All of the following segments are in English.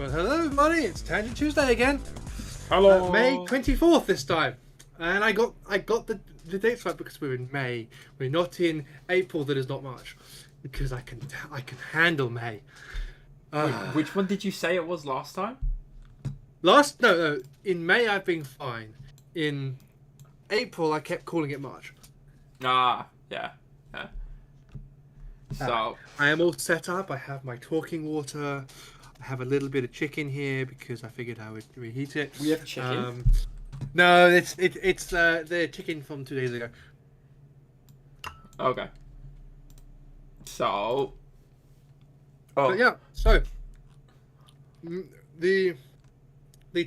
Well, hello everybody, it's Tangent Tuesday again. Hello. May 24th this time. And I got the dates right because we're in May. We're not in April, that is not March. Because I can handle May. Wait, which one did you say it was last time? No, in May I've been fine. In April I kept calling it March. Yeah. So I am all set up. I have my talking water. I have a little bit of chicken here because I figured I would reheat it. we have chicken. No, it's the chicken from 2 days ago. Okay. So. But yeah, so the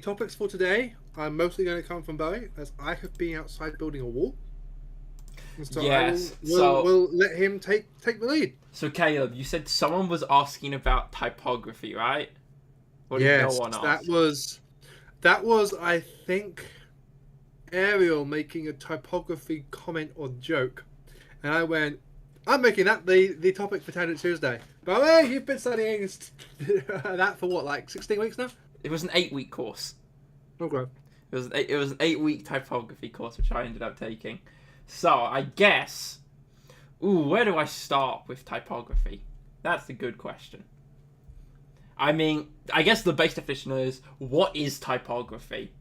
topics for today are mostly going to come from Bowie, as I have been outside building a wall. And so Yes. we'll let him take the lead. So Caleb, you said someone was asking about typography, right? Or did Yes, no one ask? that was I think Ariel making a typography comment or joke, and I went, I'm making that the topic for Tangent Tuesday. Bowie, you've been studying that for what, like 16 weeks now? It was an 8-week course. Okay. It was an 8-week typography course, which I ended up taking. So I guess, where do I start with typography? That's the good question. I mean, I guess the base definition is, what is typography?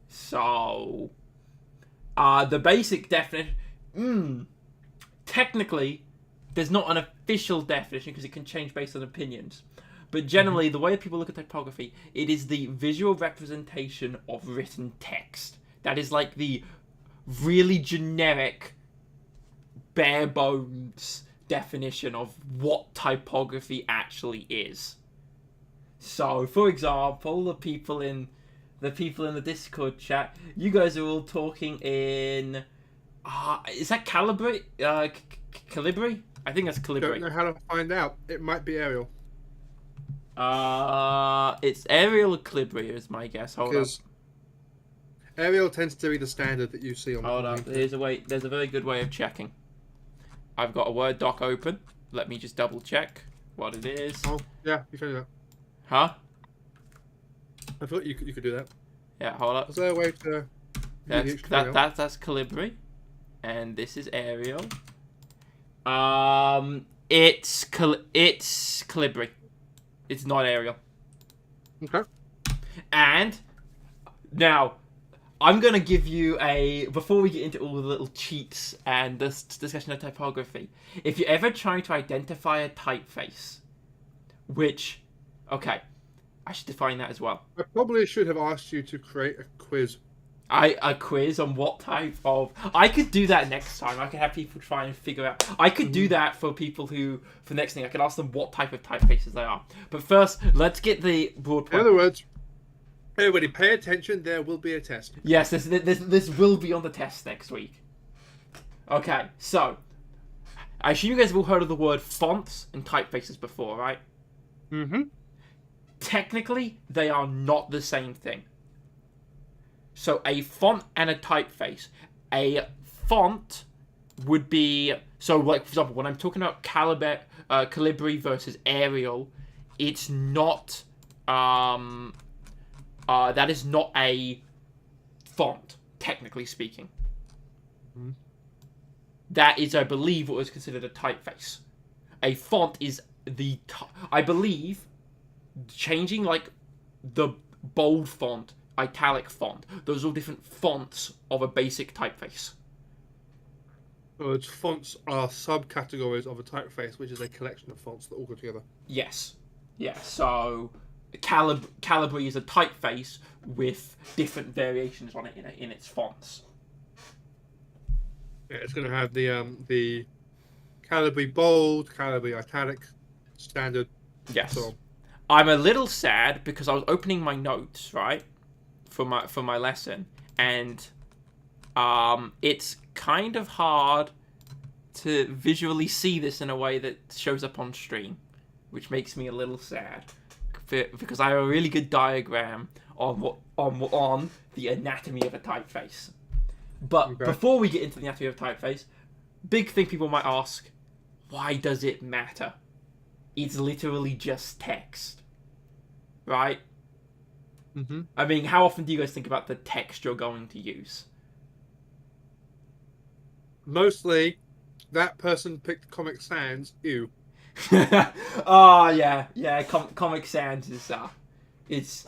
So, the basic definition, technically, there's not an official definition because it can change based on opinions. But generally, the way people look at typography, it is the visual representation of written text. That is like the really generic, bare bones definition of what typography actually is. So, for example, the people in the Discord chat, you guys are all talking in, is that Calibri? Calibri? I think that's Calibri. Don't know how to find out. It might be Ariel. It's Ariel or Calibri is my guess. Hold up. Ariel tends to be the standard that you see on. Hold up. There's a very good way of checking. I've got a Word doc open. Let me just double check what it is. Oh, yeah, you can do that. Huh? I thought you could do that. Yeah, hold up. Is there a way to... That's Calibri. And this is Ariel. It's Calibri. It's not Ariel. Okay. And now, I'm going to give you before we get into all the little cheats and this discussion of typography, if you're ever trying to identify a typeface, which, okay, I should define that as well. I probably should have asked you to create a quiz. A quiz on what type of... I could do that next time. I could have people try and figure out... I could do that for people who... For the next thing, I could ask them what type of typefaces they are. But first, let's get the broad point. In other words, everybody pay attention, there will be a test. Yes, this will be on the test next week. Okay, so... I assume you guys have all heard of the word fonts and typefaces before, right? Mm-hmm. Technically, they are not the same thing. So a font and a typeface. A font would be... So, like, for example, when I'm talking about Calibri versus Arial, it's not... that is not a font, technically speaking. Mm-hmm. That is, I believe, what is considered a typeface. A font is I believe, changing, like, the bold font, italic font. Those are all different fonts of a basic typeface. So fonts are subcategories of a typeface, which is a collection of fonts that all go together. Yes. Yeah, so Calibri is a typeface with different variations on it in its fonts. Yeah, it's going to have the Calibri bold, Calibri italic, standard. Yes. So. I'm a little sad because I was opening my notes, right? For my lesson, and it's kind of hard to visually see this in a way that shows up on stream, which makes me a little sad because I have a really good diagram on the anatomy of a typeface. But before we get into the anatomy of a typeface, big thing people might ask, why does it matter? It's literally just text, right? Mm-hmm. I mean, how often do you guys think about the text you're going to use? Mostly, that person picked Comic Sans. Ew. Oh yeah. Comic Sans is it's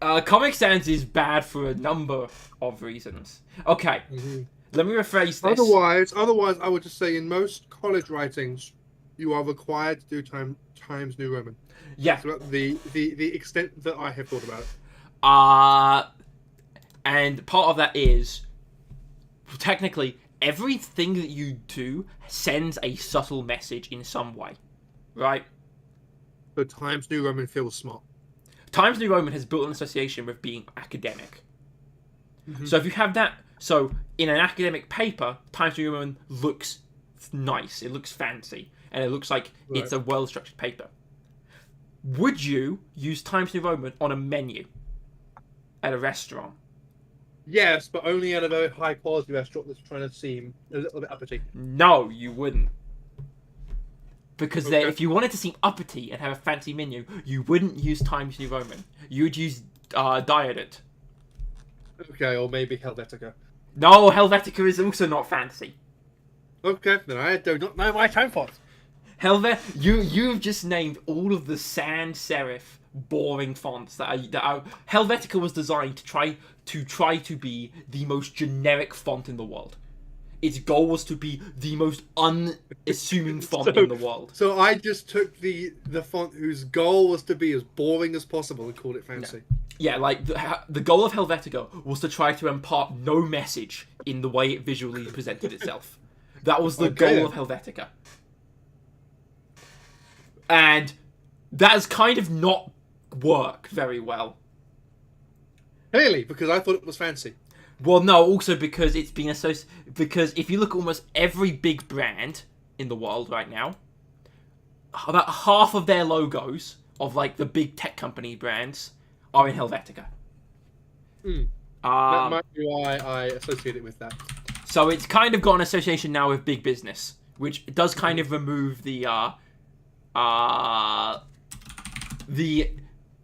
Comic Sans is bad for a number of reasons. Okay, Mm-hmm. let me rephrase this. Otherwise, I would just say in most college writings, you are required to do Times New Roman. Yeah. That's about the extent that I have thought about it. And part of that is technically everything that you do sends a subtle message in some way, right? So Times New Roman feels smart. Times New Roman has built an association with being academic. Mm-hmm. So if you have that, so in an academic paper, Times New Roman looks nice, it looks fancy, and it looks like it's a well-structured paper. Would you use Times New Roman on a menu at a restaurant? Yes, but only at a very high quality restaurant that's trying to seem a little bit uppity. No, you wouldn't. Because Okay. if you wanted to seem uppity and have a fancy menu, you wouldn't use Times New Roman. You would use Diodent. Okay, or maybe Helvetica. No, Helvetica is also not fancy. Okay, then I do not know my time fonts. You've just named all of the sans serif boring fonts that are Helvetica was designed to try to be the most generic font in the world. Its goal was to be the most unassuming font in the world. So I just took the font whose goal was to be as boring as possible and called it fancy. Yeah, like the goal of Helvetica was to try to impart no message in the way it visually presented itself. That was the goal of Helvetica. And that has kind of not worked very well. Clearly, because I thought it was fancy. Well, no, also because it's been associated. Because if you look at almost every big brand in the world right now, about half of their logos of like the big tech company brands are in Helvetica. That might be why I associate it with that. So it's kind of got an association now with big business, which does kind of remove the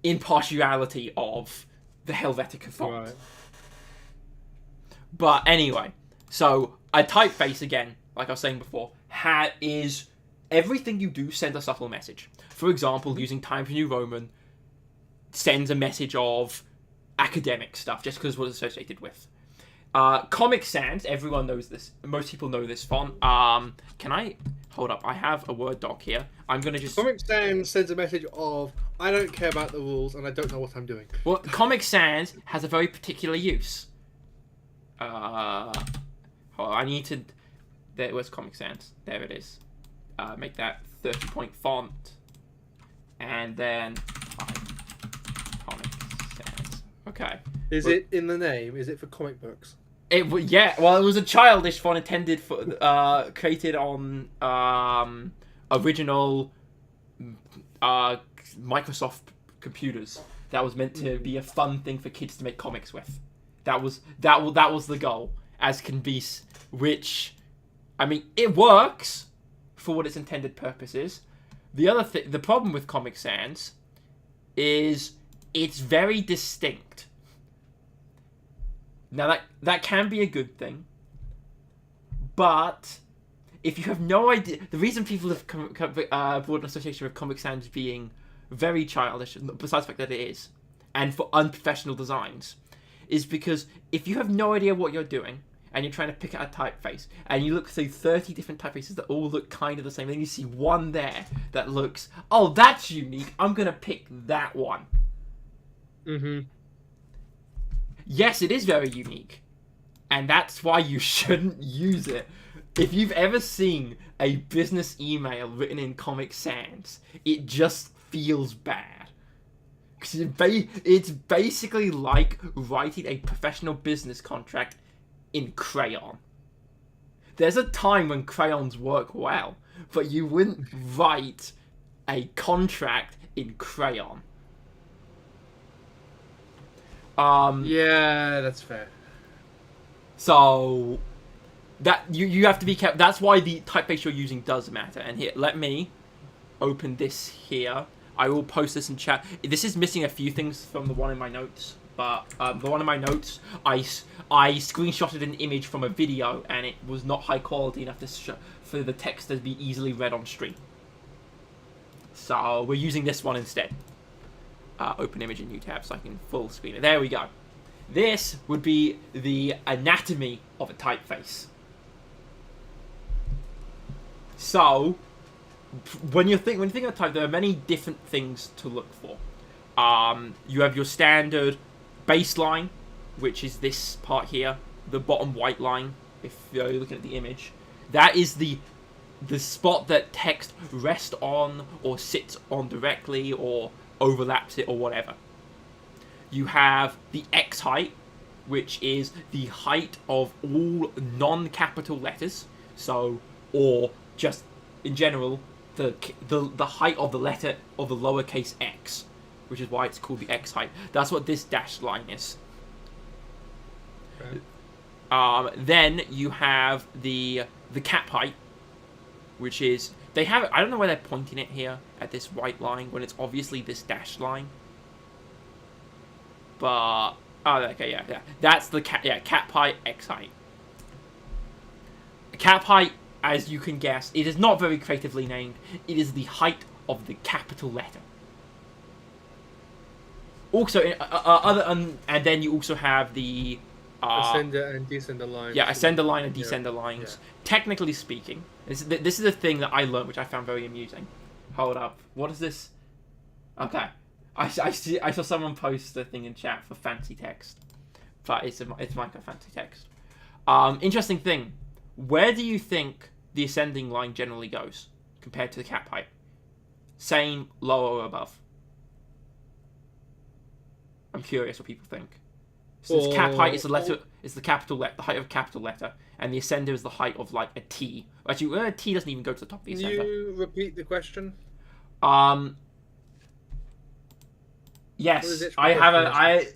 impartiality of the Helvetica font. Right. But anyway, so a typeface, again, like I was saying before, is everything you do sends a subtle message. For example, using Times New Roman sends a message of academic stuff, just because it was associated with. Comic Sans, everyone knows this. Most people know this font. Can I... Hold up, I have a Word doc here. I'm going to just... Comic Sans sends a message of, I don't care about the rules and I don't know what I'm doing. Well, Comic Sans has a very particular use. Hold on, I need to... Where's Comic Sans? There it is. Make that 30-point font. And then... Comic Sans. Okay. Is it in the name? Is it for comic books? Yeah, well, it was a childish font intended for... created on original Microsoft computers. That was meant to be a fun thing for kids to make comics with. That was the goal, as can be, which, I mean, it works for what its intended purpose is. The problem with Comic Sans is it's very distinct. Now that can be a good thing, but if you have no idea, the reason people have brought an association with Comic Sans being very childish, besides the fact that it is, and for unprofessional designs, is because if you have no idea what you're doing and you're trying to pick out a typeface and you look through 30 different typefaces that all look kind of the same, then you see one there that looks, oh, that's unique, I'm gonna pick that one. Yes, it is very unique, and that's why you shouldn't use it. If you've ever seen a business email written in Comic Sans, it just feels bad. It's basically like writing a professional business contract in crayon. There's a time when crayons work well, but you wouldn't write a contract in crayon. Yeah, that's fair. So that you have to be careful. That's why the typeface you're using does matter. And here, let me open this here. I will post this in chat. This is missing a few things from the one in my notes, but the one in my notes, I screenshotted an image from a video, and it was not high quality enough for the text to be easily read on stream. So we're using this one instead. Open image in new tab so I can full screen it. There we go. This would be the anatomy of a typeface. So, when you think of type, there are many different things to look for. You have your standard baseline, which is this part here, the bottom white line. If you're looking at the image, that is the spot that text rests on or sits on directly or overlaps it or whatever. You have the X height, which is the height of all non-capital letters. So, or just in general, the height of the letter of the lowercase x, which is why it's called the X height. That's what this dashed line is. Okay. Then you have the cap height, which is I don't know why they're pointing it here at this white line when it's obviously this dashed line. But okay, yeah. That's the cap height, X height. Cap height, as you can guess, it is not very creatively named. It is the height of the capital letter. Also, and then you also have the ascender and descender lines. Yeah, ascender line and descender lines. Yeah. Technically speaking, this is a thing that I learned, which I found very amusing. Hold up, what is this? Okay. I saw someone post a thing in chat for fancy text, but it's Minecraft fancy text. Interesting thing. Where do you think the ascending line generally goes compared to the cap height? Same, lower, or above? I'm curious what people think. Since cap height is the capital letter, the height of a capital letter, and the ascender is the height of like a T. Actually, a T doesn't even go to the top of the ascender. Can you repeat the question? Yes,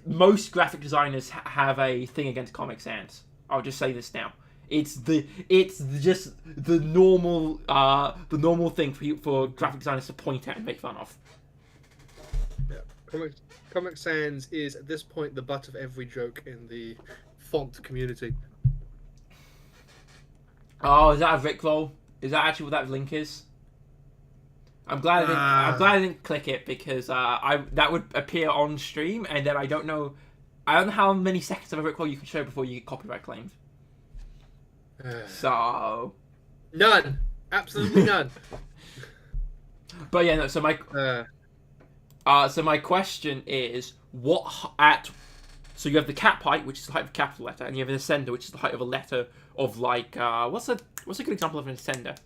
most graphic designers have a thing against Comic Sans. I'll just say this now. It's just the normal thing for graphic designers to point at and make fun of. Yeah, Comic Sans is at this point the butt of every joke in the font community. Oh, is that a Rickroll? Is that actually what that link is? I'm glad I didn't click it because that would appear on stream, and then I don't know how many seconds of a Rickroll you can show before you get copyright claimed. So none, absolutely none. But yeah, no. So my question is, so you have the cap height, which is the height of a capital letter, and you have an ascender, which is the height of a letter of like what's a good example of an ascender?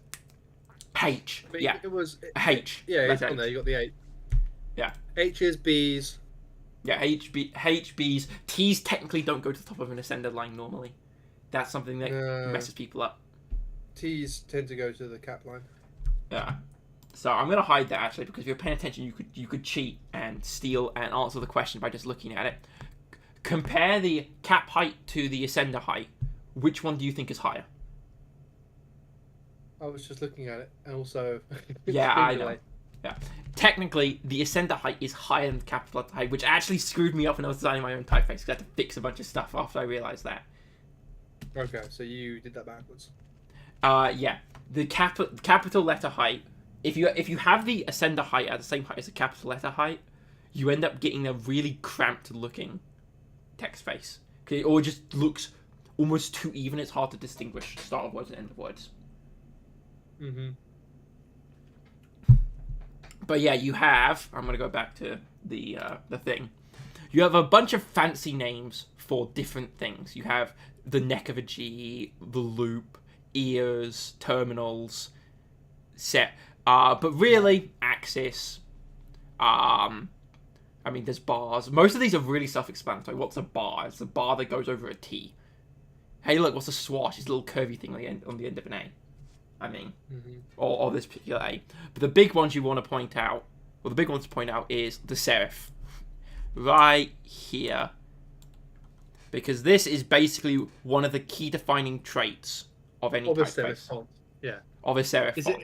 H. But yeah. It was H. Yeah, it's on there. You got the 8. Yeah. H's, B's. Yeah, H, B's. T's technically don't go to the top of an ascender line normally. That's something that messes people up. T's tend to go to the cap line. Yeah. So I'm gonna hide that actually, because if you're paying attention, you could cheat and steal and answer the question by just looking at it. Compare the cap height to the ascender height. Which one do you think is higher? I was just looking at it, and also... Yeah, I know. Yeah. Technically, the ascender height is higher than the capital letter height, which actually screwed me up when I was designing my own typeface, because I had to fix a bunch of stuff after I realised that. Okay, so you did that backwards. Yeah. The capital letter height, if you have the ascender height at the same height as the capital letter height, you end up getting a really cramped looking text face. Okay, or it just looks almost too even. It's hard to distinguish start of words and end of words. Mm-hmm. But yeah, you have... I'm going to go back to the thing. You have a bunch of fancy names for different things. You have the neck of a G, the loop, ears, terminals, set. But really, axis. I mean, there's bars. Most of these are really self-explanatory. What's a bar? It's a bar that goes over a T. Hey, look, what's a swash? It's a little curvy thing on the end of an A. I mean, or this particular A. But the big ones you want to point out, or the big ones to point out, is the serif. Right here. Because this is basically one of the key defining traits of any typeface. Serif font. Yeah. Of a serif font.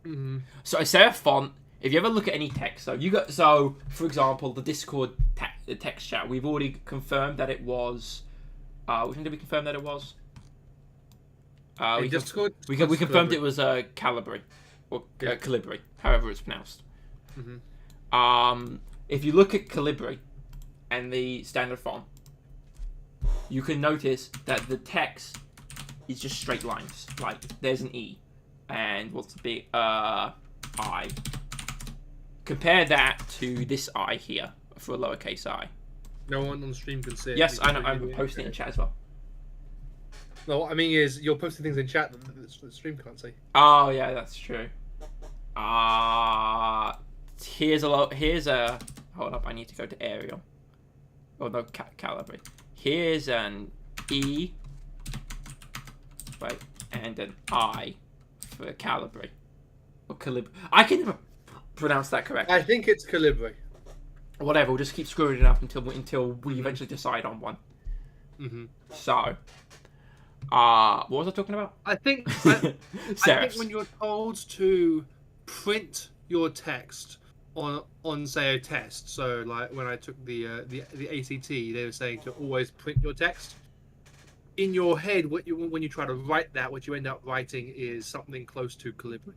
Mm-hmm. So a serif font if you ever look at any text, for example, the Discord the text chat, we've already confirmed that it was. Which one did we confirm that it was? Discord, we confirmed it was Calibri or Calibri, however it's pronounced. If you look at Calibri and the standard font, you can notice that the text is just straight lines. Like there's an E, and what's the big I? Compare that to this I here for a lowercase I. No one on stream can see it. Yes, I know. I'm posting it in chat as well. No, what I mean is you're posting things in chat that the stream can't see. Oh yeah, that's true. Here's a. Hold up, I need to go to Arial. Oh no, Calibri. Here's an E. Wait, and an I for Calibri or Calibri. I can never pronounce that correctly. I think it's Calibri. Whatever, we'll just keep screwing it up until we eventually decide on one. So, what was I talking about? I think when you're told to print your text on say a test, so like when I took the ACT, they were saying to always print your text. In your head, when you try to write that, what you end up writing is something close to Calibri.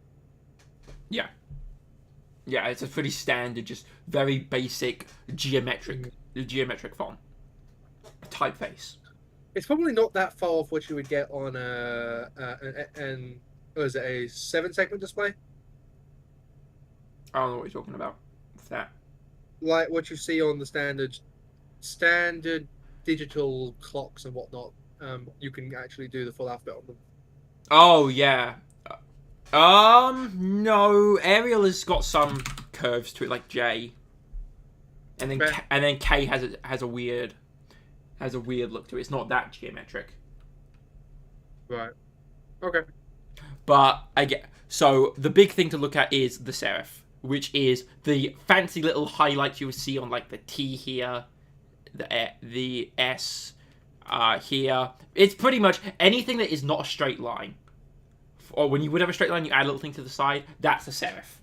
Yeah. Yeah, it's a pretty standard, just very basic geometric font. Typeface. It's probably not that far off what you would get on a 7-segment display. I don't know what you're talking about with that. Like what you see on the standard digital clocks and whatnot. You can actually do the full alphabet on them. Oh yeah. No. Arial has got some curves to it, like J, and then K has a weird look to it. It's not that geometric. Right. Okay. But so the big thing to look at is the serif, which is the fancy little highlights you will see on like the T here, the S here. It's pretty much anything that is not a straight line. Or when you would have a straight line, you add a little thing to the side. That's a serif.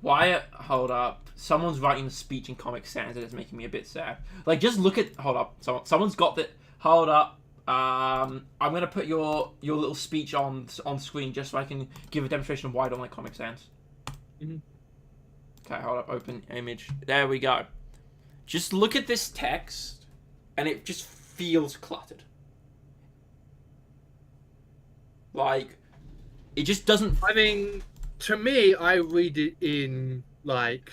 Wyatt, hold up. Someone's writing a speech in Comic Sans and it's making me a bit sad. Like, just look at... Hold up. Someone's got the... Hold up. I'm going to put your little speech on screen just so I can give a demonstration of why I don't like Comic Sans. Okay, hold up. Open image. There we go. Just look at this text and it just feels cluttered. Like, it just doesn't... I mean, to me, I read it in, like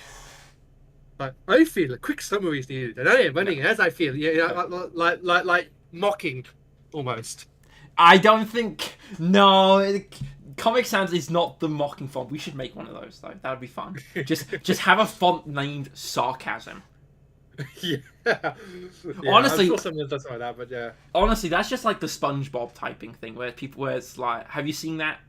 I feel a quick summary is needed, and I am running as I feel. Yeah, like mocking, almost. I don't think... No, Comic Sans is not the mocking font. We should make one of those, though. That would be fun. Just have a font named Sarcasm. Yeah. Honestly, I'm sure someone does something like that, but yeah. Honestly, that's just like the SpongeBob typing thing, where it's like, have you seen that?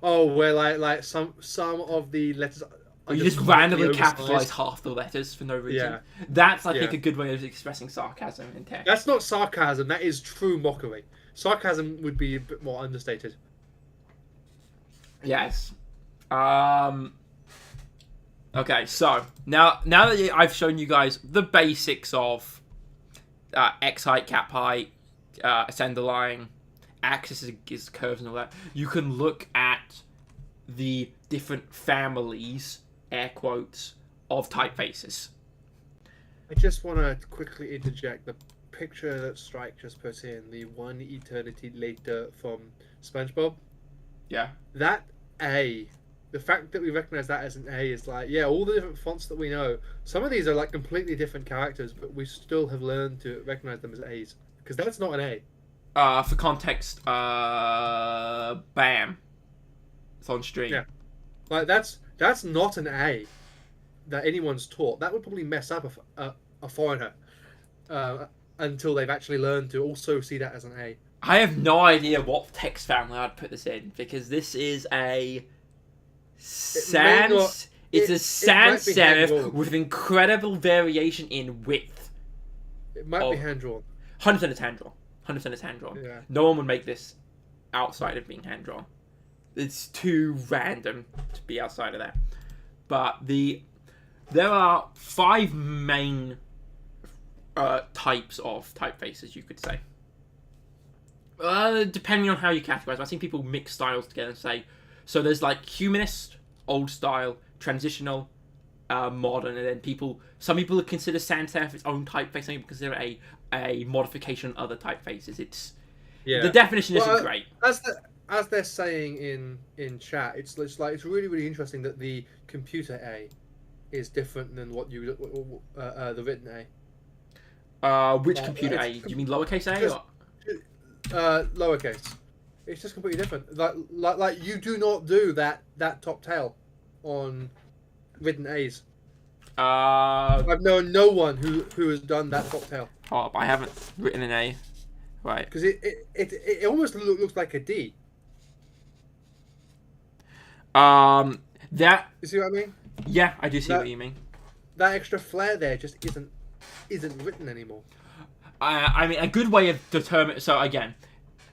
Oh, where like some of the letters. You just randomly capitalize half the letters for no reason. Yeah. That's I think a good way of expressing sarcasm in text. That's not sarcasm. That is true mockery. Sarcasm would be a bit more understated. Yes. Okay, so now that I've shown you guys the basics of X height, cap height, ascender line, axis is curves and all that, you can look at the different families, air quotes, of typefaces. I just want to quickly interject the picture that Strike just put in, the One Eternity Later from SpongeBob. Yeah. That A. The fact that we recognize that as an A is like, yeah, all the different fonts that we know, some of these are like completely different characters, but we still have learned to recognize them as A's. Because that's not an A. For context, Bam. It's on stream. Yeah. Like, that's not an A that anyone's taught. That would probably mess up a foreigner until they've actually learned to also see that as an A. I have no idea what text family I'd put this in, because this is a... It's a sans serif with incredible variation in width. It might be hand drawn. 100% it's hand drawn. 100% it's hand drawn. Yeah. No one would make this outside of being hand drawn. It's too random to be outside of that. But there are 5 main types of typefaces, you could say. Depending on how you categorize. I've seen people mix styles together and say, so there's like humanist, old style, transitional, modern, and then some people consider sans serif its own typeface, some people consider it a modification of other typefaces. The definition isn't great. As they're saying in chat, it's really, really interesting that the computer A is different than what the written A. Which computer A? Do you mean lowercase a? Or? Lowercase. It's just completely different. Like you do not do that top tail on written A's. I've known no one who has done that top tail. Oh, but I haven't written an A. Right. Because it almost looks like a D. That. You see what I mean? Yeah, I do see what you mean. That extra flair there just isn't written anymore. I mean, a good way of determining. So again,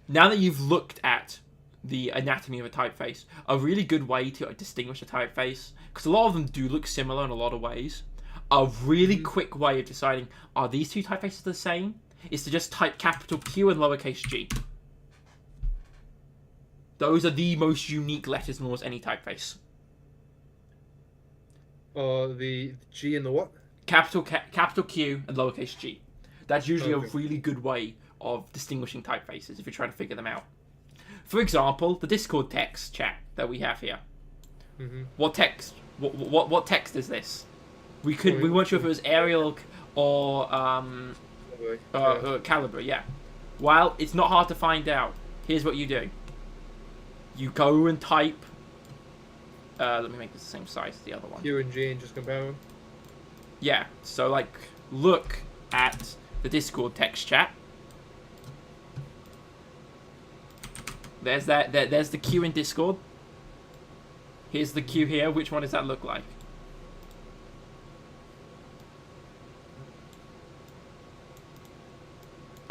now that you've looked at the anatomy of a typeface, a really good way to distinguish a typeface, because a lot of them do look similar in a lot of ways. A really quick way of deciding, are these two typefaces the same, is to just type capital Q and lowercase g. Those are the most unique letters in almost any typeface. The G and the what? Capital Q and lowercase g. That's usually a really good way of distinguishing typefaces if you're trying to figure them out. For example, the Discord text chat that we have here. What text? What text is this? We weren't sure if it was Arial or Calibri. Yeah. Well, it's not hard to find out. Here's what you do. You go and type. Let me make this the same size as the other one. Q and G and just compare them. Yeah. So look at the Discord text chat. There's there's the Q in Discord. Here's the Q here. Which one does that look like?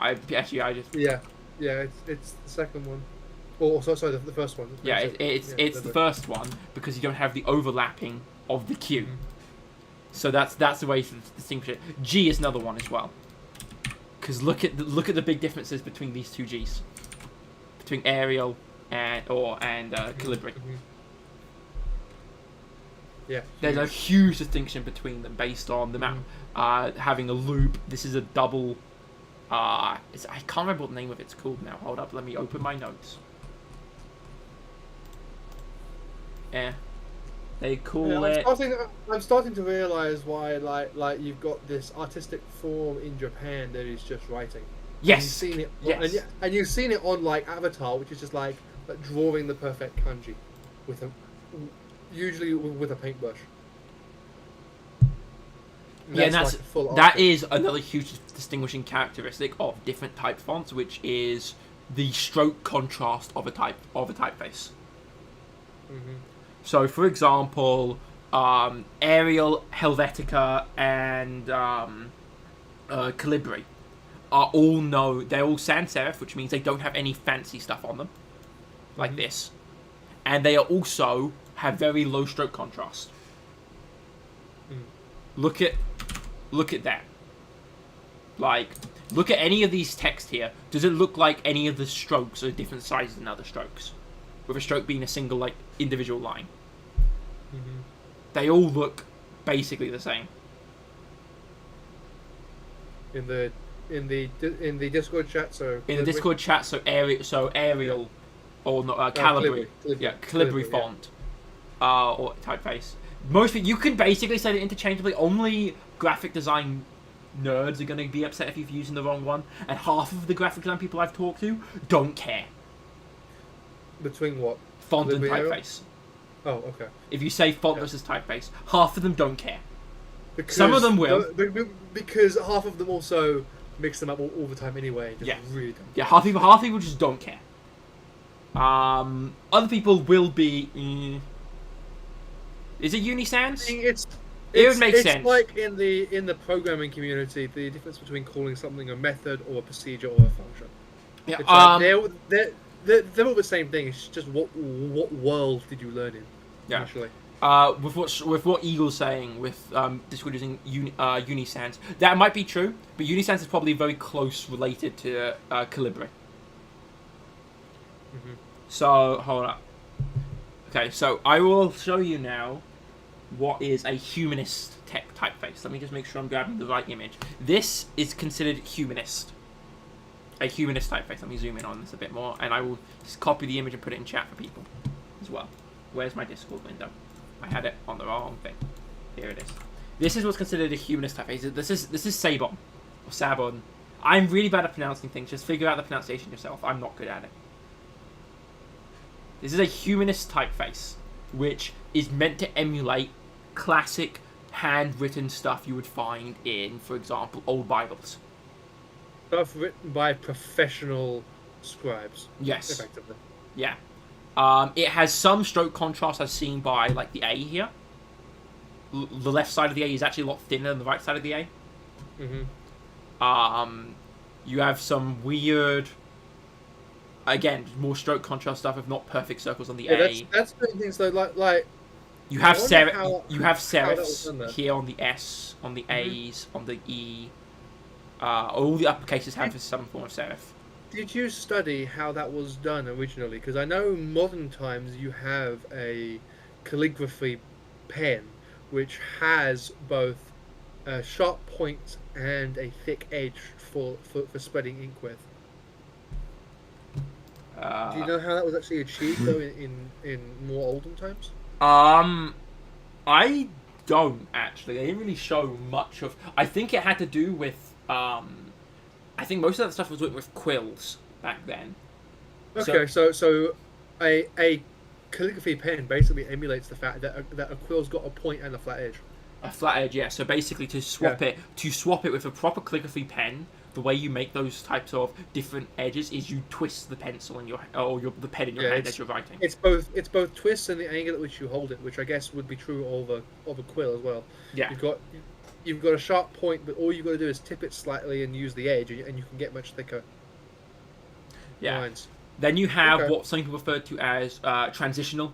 It's the second one. Oh, sorry, the first one. Yeah, it's the first one because you don't have the overlapping of the Q. So that's the way to distinguish it. G is another one as well. Because look at the big differences between these two Gs, between Arial and Calibri. Yeah, there's a huge distinction between them based on the map having a loop. This is a double. I can't remember what the name of it's called now. Hold up, let me open my notes. They call it. I'm starting to realize why, like you've got this artistic form in Japan that is just writing. Yes. And you've seen it. Yes. And you've seen it on like Avatar, which is just like drawing the perfect kanji, usually with a paintbrush. And that is another huge distinguishing characteristic of different type fonts, which is the stroke contrast of a typeface. So, for example, Arial, Helvetica, and Calibri they're all sans serif, which means they don't have any fancy stuff on them, like this, and they are also have very low stroke contrast. Look at that. Like, look at any of these text here. Does it look like any of the strokes are different sizes than other strokes? With a stroke being a single, like, individual line. They all look basically the same. In the Discord chat, Arial, or not Calibri, Calibri font, or typeface. Most you can basically say that interchangeably. Only graphic design nerds are going to be upset if you're using the wrong one, and half of the graphic design people I've talked to don't care. Between what? Font and typeface. Oh, okay. If you say font versus typeface, half of them don't care. Some of them will. Because half of them also mix them up all the time anyway. Really don't. Yeah, half people just don't care. Other people will be. Is it Unisans? It would make sense. It's like in the programming community, the difference between calling something a method or a procedure or a function. Yeah. they're all the same thing. It's just what world did you learn in initially? With what Eagle's saying with discrediting Unisans, that might be true, but Unisans is probably very close related to Calibri. Mm-hmm. So hold up. Okay, so I will show you now what is a humanist tech typeface. Let me just make sure I'm grabbing the right image. This is considered humanist. A humanist typeface. Let me zoom in on this a bit more, and I will just copy the image and put it in chat for people as well. Where's my Discord window? I had it on the wrong thing. Here it is. This is what's considered a humanist typeface. This is Sabon or Sabon. I'm really bad at pronouncing things. Just figure out the pronunciation yourself. I'm not good at it. This is a humanist typeface, which is meant to emulate classic handwritten stuff you would find in, for example, old Bibles. Stuff written by professional scribes. Yes. Effectively. Yeah. It has some stroke contrast as seen by, like, the A here. The left side of the A is actually a lot thinner than the right side of the A. Mm-hmm. You have some weird... Again, more stroke contrast stuff with not perfect circles on the A. That's doing things though, like you have how serifs here on the S, on the A's, on the E. All the uppercases have some form of serif. Did you study how that was done originally? Because I know modern times you have a calligraphy pen which has both a sharp point and a thick edge for spreading ink with. Do you know how that was actually achieved though in more olden times? I don't actually. They didn't really show much of. I think it had to do with. I think most of that stuff was written with quills back then. Okay, so a calligraphy pen basically emulates the fact that a quill's got a point and a flat edge. A flat edge, yeah. So basically, to swap it with a proper calligraphy pen, the way you make those types of different edges is you twist the pencil in the pen in your hand as you're writing. It's both twists and the angle at which you hold it, which I guess would be true of a quill as well. Yeah. You've got a sharp point, but all you've got to do is tip it slightly and use the edge, and you can get much thicker lines. Then you have what some people refer to as transitional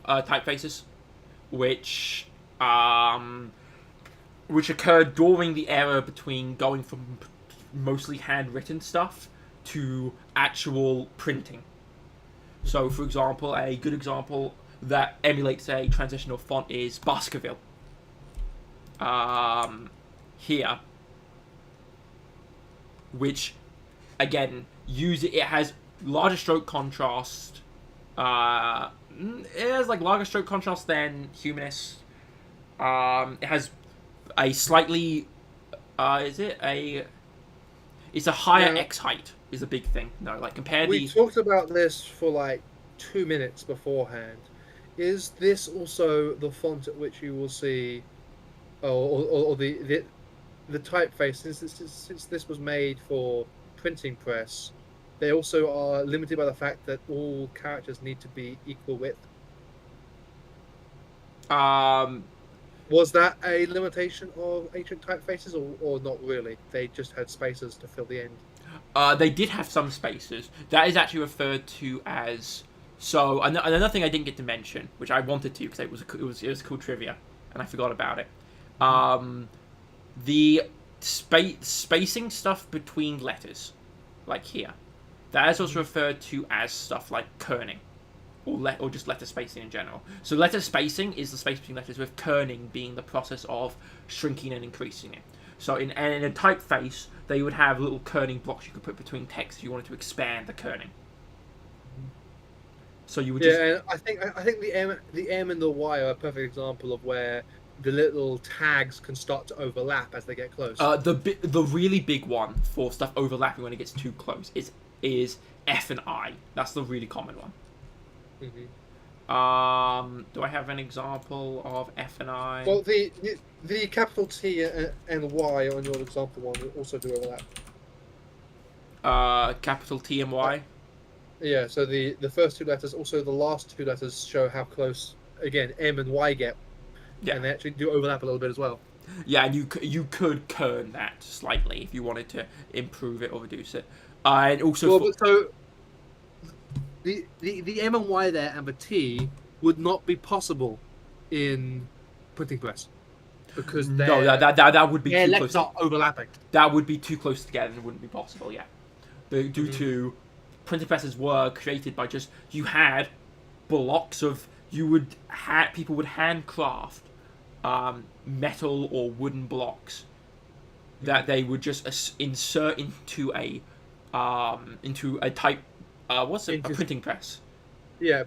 typefaces, which occurred during the era between going from mostly handwritten stuff to actual printing. So, for example, a good example that emulates a transitional font is Baskerville. Here, which again it has larger stroke contrast. It has like larger stroke contrast than Humanist. It has a slightly it's a higher X height is a big thing. No, like we talked about this for like 2 minutes beforehand. Is this also the font at which you will see, or the typeface? Since this was made for printing press, they also are limited by the fact that all characters need to be equal width. Was that a limitation of ancient typefaces, or not really? They just had spaces to fill the end. They did have some spaces. That is actually referred to as. So another thing I didn't get to mention, which I wanted to because it was cool trivia, and I forgot about it. The spacing stuff between letters, like here, that is also referred to as stuff like kerning. Or just letter spacing in general. So letter spacing is the space between letters, with kerning being the process of shrinking and increasing it. So in a typeface, they would have little kerning blocks you could put between text if you wanted to expand the kerning. So you would and I think the M and the Y are a perfect example of where the little tags can start to overlap as they get close. The really big one for stuff overlapping when it gets too close is F and I. That's the really common one. Mm-hmm. Do I have an example of F and I? Well, the capital T and Y on your example one also do overlap. Capital T and Y? Yeah, so the first two letters, also the last two letters show how close, again, M and Y get. Yeah. And they actually do overlap a little bit as well. Yeah, and you could kern that slightly if you wanted to improve it or reduce it. And also... the M and Y there and the T would not be possible in printing press because No, that would be their too letters close. are overlapping. That would be too close together. It wouldn't be possible. Yeah, due Mhm. to printing presses were created by just you had blocks of people would handcraft metal or wooden blocks that they would just insert into a type what's it, a Into printing press. Yeah,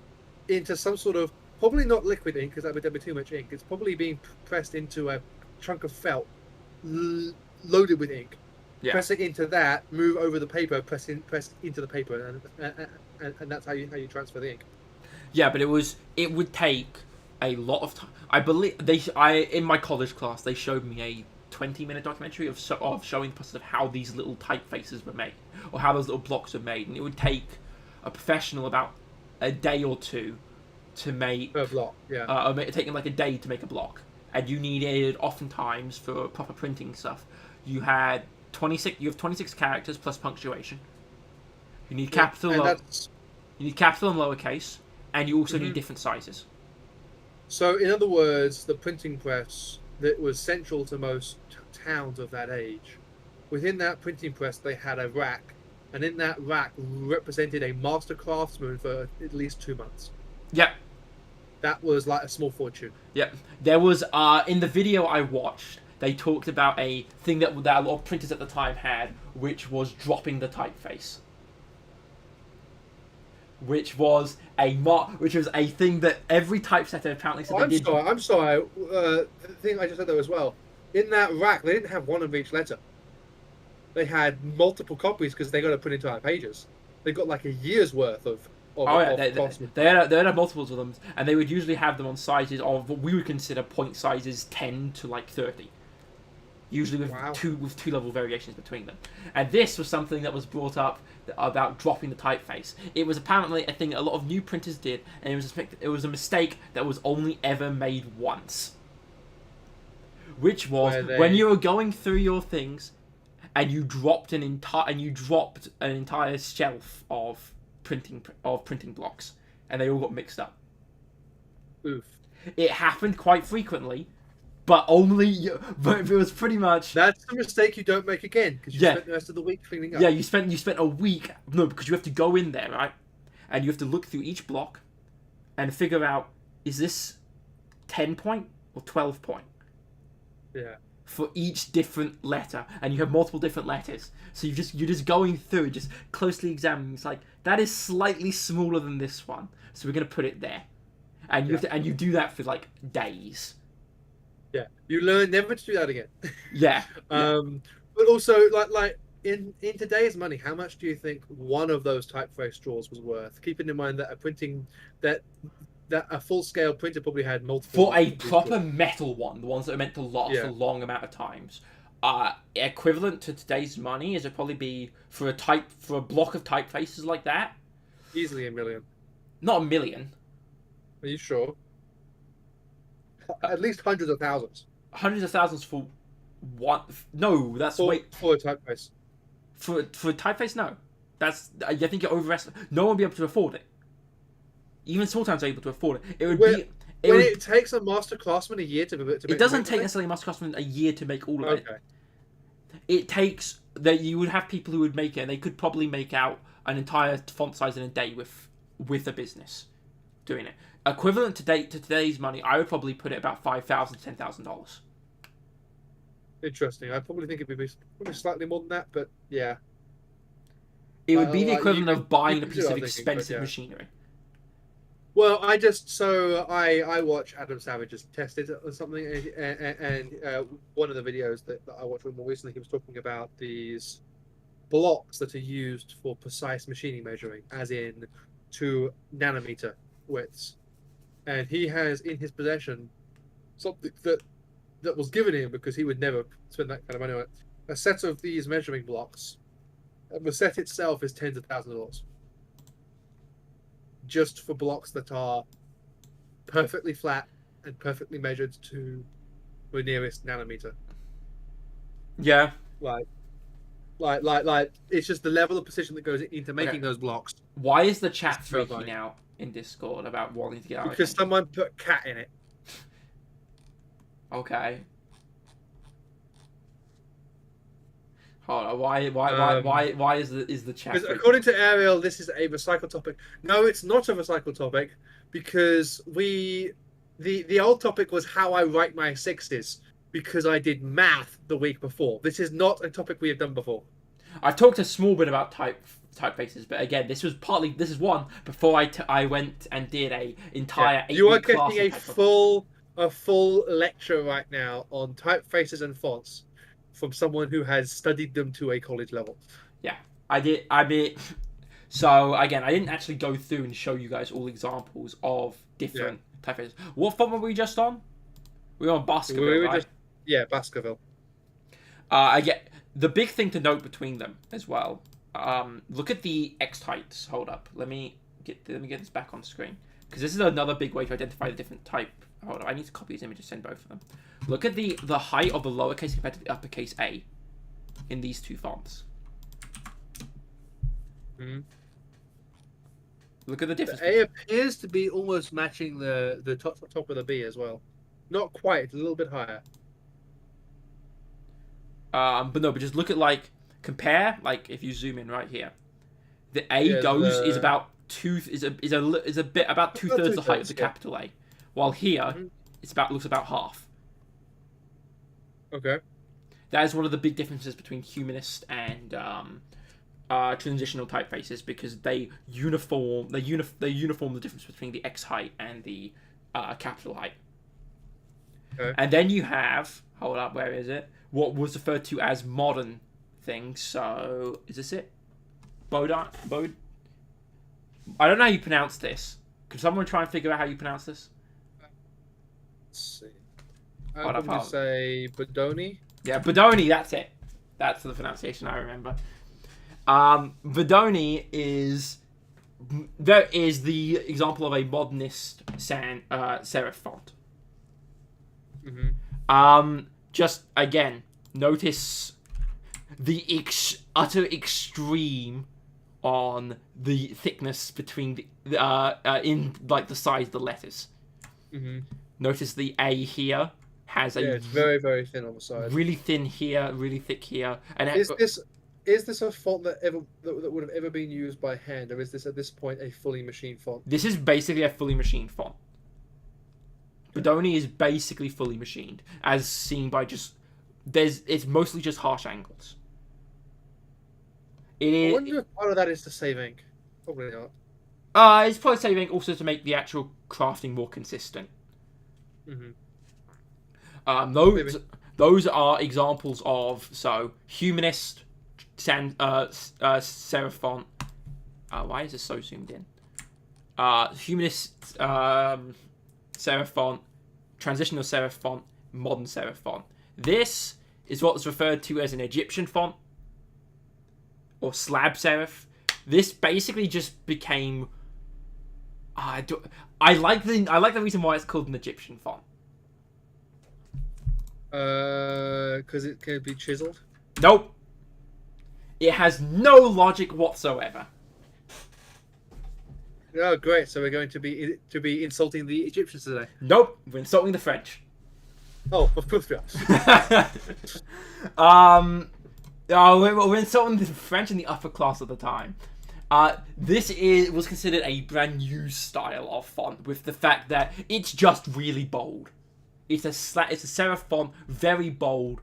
into some sort of probably not liquid ink because that would be too much ink. It's probably being pressed into a chunk of felt loaded with ink. Yeah. Press it into that, move over the paper, press into the paper, and that's how you transfer the ink. Yeah, but it would take a lot of time. I believe in my college class they showed me a 20-minute documentary of showing the process of how these little typefaces were made or how those little blocks were made, and it would take a professional about a day or two to make Per block, yeah. taking like a day to make a block, and you needed oftentimes for proper printing stuff. You had 26. You have 26 characters plus punctuation. You need capital. You need capital and lowercase, and you also need different sizes. So, in other words, the printing press that was central to most towns of that age, within that printing press, they had a rack, and in that rack represented a master craftsman for at least 2 months. Yep. That was like a small fortune. Yep. There was in the video I watched, they talked about a thing that a lot of printers at the time had, which was dropping the typeface. Which was a thing that every typesetter apparently said they did. I'm sorry. The thing I just said there as well. In that rack, they didn't have one of each letter. They had multiple copies because they got to print entire pages. They got like a year's worth of. They had multiples of them, and they would usually have them on sizes of what we would consider point sizes 10 to like 30. Usually with two level variations between them. And this was something that was brought up about dropping the typeface. It was apparently a thing a lot of new printers did, and it was a mistake that was only ever made once. Which was when you were going through your things, and you dropped an entire shelf of printing blocks, and they all got mixed up. Oof. It happened quite frequently. But it was pretty much. That's a mistake you don't make again because you spent the rest of the week cleaning up. Yeah, you spent a week. No, because you have to go in there, right? And you have to look through each block and figure out, is this 10 point or 12 point? Yeah. For each different letter, and you have multiple different letters, so you're just going through, just closely examining. It's like that is slightly smaller than this one, so we're gonna put it there, and you do that for like days. Yeah, you learn never to do that again. Yeah. But also, like in today's money, how much do you think one of those typeface drawers was worth? Keeping in mind that a full scale printer probably had multiple. For a proper metal one, the ones that are meant to last a long amount of times, equivalent to today's money, is it probably be for a block of typefaces like that? Easily $1 million. Not $1 million. Are you sure? At least hundreds of thousands. Hundreds of thousands for what? No, that's for a typeface. For a typeface, no. I think you're overestimating. No one will be able to afford it. Even small towns are able to afford it. It takes a master craftsman a year to make. It doesn't take necessarily a master craftsman a year to make all of it. It takes that you would have people who would make it, and they could probably make out an entire font size in a day with a business doing it. Equivalent to today's money, I would probably put it about $5,000 to $10,000. Interesting. I probably think it'd be probably slightly more than that, but yeah. It would be the equivalent of buying a piece of expensive machinery. Well, I watch Adam Savage's Test It or something, and one of the videos that I watched more recently, he was talking about these blocks that are used for precise machining measuring, as in 2 nanometer widths. And he has in his possession something that was given him because he would never spend that kind of money on it. A set of these measuring blocks. And the set itself is tens of thousands of dollars. Just for blocks that are perfectly flat and perfectly measured to the nearest nanometer. Yeah. Like, Like, it's just the level of precision that goes into Okay. making those blocks. Why is the chat It's freaking terrifying. out in Discord about wanting to get our Because attention? someone put cat in it. Okay. Hold on. Why is the chat Because freaking? according to Ariel, this is a recycle topic. No, it's not a recycle topic because the old topic was how I write my sixes because I did math the week before. This is not a topic we have done before. I've talked a small bit about typefaces, but again, this is one before I went and did a entire You are 8-week class getting of a full lecture right now on typefaces and fonts from someone who has studied them to a college level. Yeah, I did. I mean, so again, I didn't actually go through and show you guys all examples of different typefaces. What font were we just on? We were on Baskerville, We were right? Baskerville. I get the big thing to note between them as well. Look at the X types. Hold up. Let me get this back on screen because this is another big way to identify the different type. Hold on. I need to copy these images, send both of them. Look at the height of the lowercase compared to the uppercase A in these two fonts. Mm-hmm. Look at the difference. The A appears to be almost matching the top of the B as well. Not quite, a little bit higher. But just look at compare if you zoom in right here, the A is about a bit about 2/3 the height of the capital A, while here it's looks about half. Okay. That is one of the big differences between humanist and transitional typefaces because they uniform the difference between the X height and the capital height. Okay. And then you have, hold up, where is it? What was referred to as modern things. So, is this it? Bode? I don't know how you pronounce this. Could someone try and figure out how you pronounce this? Let's see. I'm going to say Bodoni. Yeah, Bodoni, that's it. That's the pronunciation I remember. Bodoni is the example of a modernist serif font. Mm-hmm. Just again, notice the utter extreme on the thickness between in the size of the letters. Mm-hmm. Notice the A here has it's very, very thin on the side. Really thin here, really thick here. And is this a font that would have ever been used by hand, or is this at this point a fully machined font? This is basically a fully machined font. Bodoni is basically fully machined, as seen by it's mostly just harsh angles. I wonder if part of that is to save ink. Probably not. It's probably saving also to make the actual crafting more consistent. Mm-hmm. Those are examples of humanist serif font. Why is this so zoomed in? Humanist serif font, transitional serif font, modern serif font. This is what's referred to as an Egyptian font or slab serif. This basically just became. I like the reason why it's called an Egyptian font. Because it can be chiseled. Nope. It has no logic whatsoever. Oh, great! So we're going to be insulting the Egyptians today. Nope, we're insulting the French. Oh, of course we are. We're insulting the French and the upper class at the time. This was considered a brand new style of font, with the fact that it's just really bold. It's a serif font, very bold.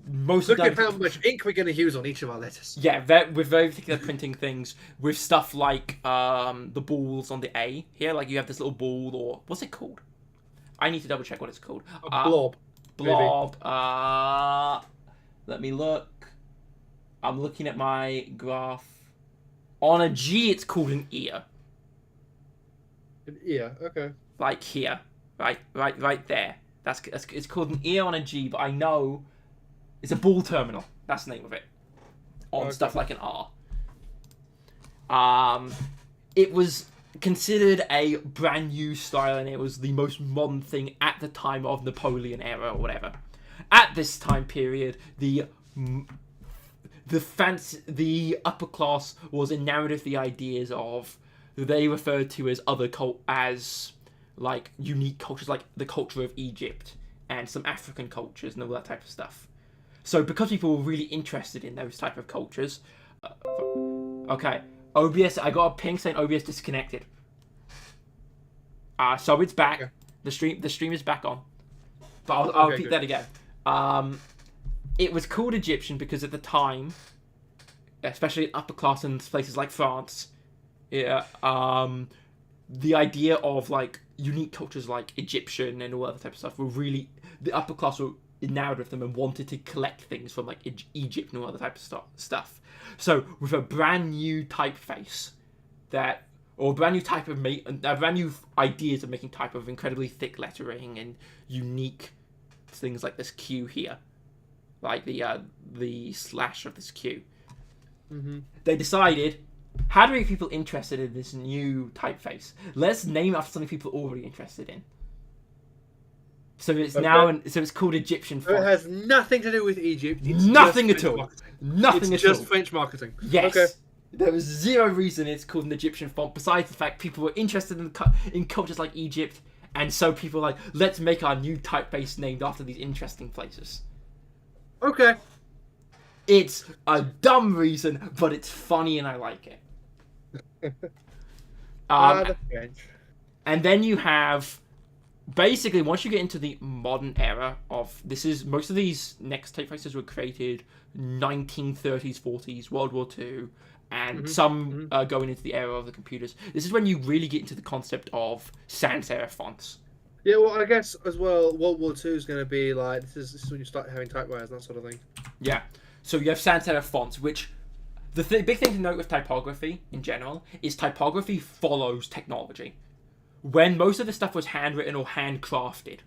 Look at how much ink we're going to use on each of our letters. Yeah, with very particular printing things, with stuff like the balls on the A here. You have this little ball, or what's it called? I need to double check what it's called. A blob. Blob. Let me look. I'm looking at my graph. On a G, it's called an ear. An ear, okay. Like here, right there. That's it's called an ear on a G, but I know it's a ball terminal. That's the name of it. On stuff like an R. It was considered a brand new style, and it was the most modern thing at the time of Napoleon era or whatever. At this time period, the upper class was enamored with the ideas of they referred to as as like unique cultures, like the culture of Egypt and some African cultures and all that type of stuff. So because people were really interested in those type of cultures, okay, OBS, I got a ping saying OBS disconnected. So it's back. Okay. The stream is back on. But I'll repeat that again. It was called Egyptian because at the time, especially in upper class in places like France, the idea of like unique cultures like Egyptian and all that type of stuff were really, the upper class were enamored with them and wanted to collect things from like Egypt and all that type of stuff. So with a brand new typeface or brand new ideas of making type of incredibly thick lettering and unique things like this Q here, like the slash of this Q. Mm-hmm. They decided, how do we get people interested in this new typeface? Let's name it after something people are already interested in. So it's so it's called Egyptian font. It has nothing to do with Egypt. It's nothing at all. Nothing it's at all. just French marketing. Yes. Okay. There was zero reason it's called an Egyptian font, besides the fact people were interested in cultures like Egypt, and so people were like, let's make our new typeface named after these interesting places. Okay. It's a dumb reason, but it's funny and I like it. The French. And then you have, basically, once you get into the modern era of, most of these next typefaces were created 1930s, 40s, World War II, and some going into the era of the computers. This is when you really get into the concept of sans serif fonts. Yeah, well, I guess as well, World War II is going to be like, this is when you start having typewriters and that sort of thing. Yeah. So you have sans serif fonts, which the big thing to note with typography in general is typography follows technology. When most of the stuff was handwritten or handcrafted,